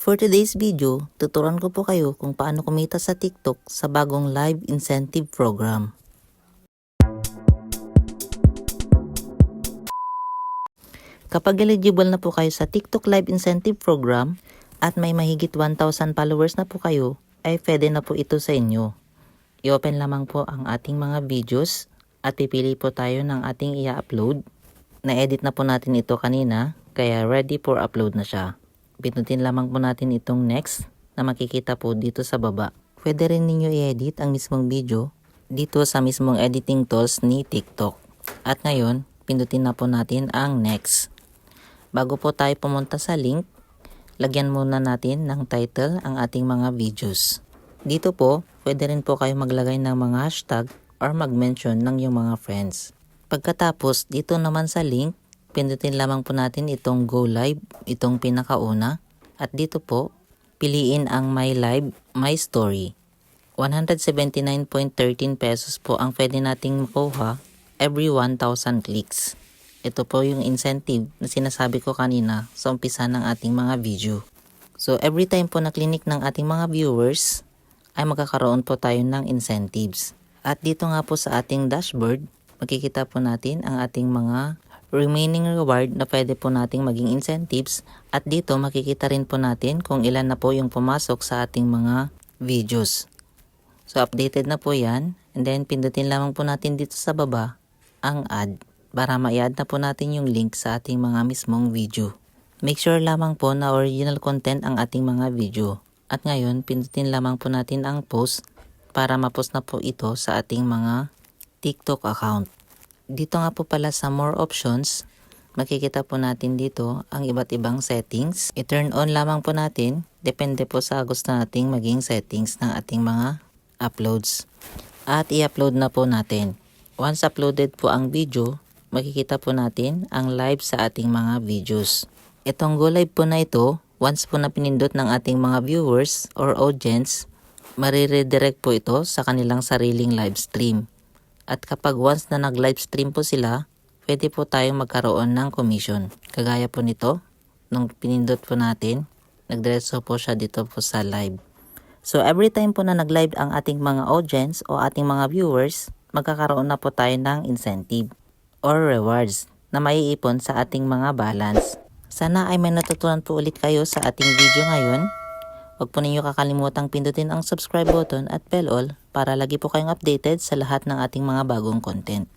For today's video, tuturuan ko po kayo kung paano kumita sa TikTok sa bagong live incentive program. Kapag eligible na po kayo sa TikTok live incentive program at may mahigit 1,000 followers na po kayo, ay pwede na po ito sa inyo. I-open lamang po ang ating mga videos at pipili po tayo ng ating i-upload. Na-edit na po natin ito kanina, kaya ready for upload na siya. Pindutin lamang po natin itong next na makikita po dito sa baba. Pwede rin ninyo i-edit ang mismong video dito sa mismong editing tools ni TikTok. At ngayon, pindutin na po natin ang next. Bago po tayo pumunta sa link, lagyan muna natin ng title ang ating mga videos. Dito po, pwede rin po kayo maglagay ng mga hashtag or mag-mention ng iyong mga friends. Pagkatapos, dito naman sa link, pindutin lamang po natin itong go live, itong pinakauna. At dito po, piliin ang my live, my story. 179.13 pesos po ang pwede nating makuha every 1,000 clicks. Ito po yung incentive na sinasabi ko kanina sa umpisa ng ating mga video. So every time po na clinic ng ating mga viewers, ay magkakaroon po tayo ng incentives. At dito nga po sa ating dashboard, makikita po natin ang ating mga remaining reward na pwede po nating maging incentives. At dito makikita rin po natin kung ilan na po yung pumasok sa ating mga videos. So updated na po yan. And then pindutin lamang po natin dito sa baba ang add para ma-add na po natin yung link sa ating mga mismong video. Make sure lamang po na original content ang ating mga video. At ngayon, pindutin lamang po natin ang post para ma-post na po ito sa ating mga TikTok account. Dito nga po pala sa more options, makikita po natin dito ang iba't ibang settings. I-turn on lamang po natin, depende po sa gusto nating maging settings ng ating mga uploads. At i-upload na po natin. Once uploaded po ang video, makikita po natin ang live sa ating mga videos. Itong go live po na ito, once po na pinindot ng ating mga viewers or audience, mariredirect po ito sa kanilang sariling live stream. At kapag once na nag-live stream po sila, pwede po tayong magkaroon ng commission. Kagaya po nito, nung pinindot po natin, nagdiretso po siya dito po sa live. So every time po na nag-live ang ating mga audience o ating mga viewers, magkakaroon na po tayo ng incentive or rewards na maiipon sa ating mga balance. Sana ay may natutunan po ulit kayo sa ating video ngayon. Huwag po ninyo kakalimutang pindutin ang subscribe button at bell all para lagi po kayong updated sa lahat ng ating mga bagong content.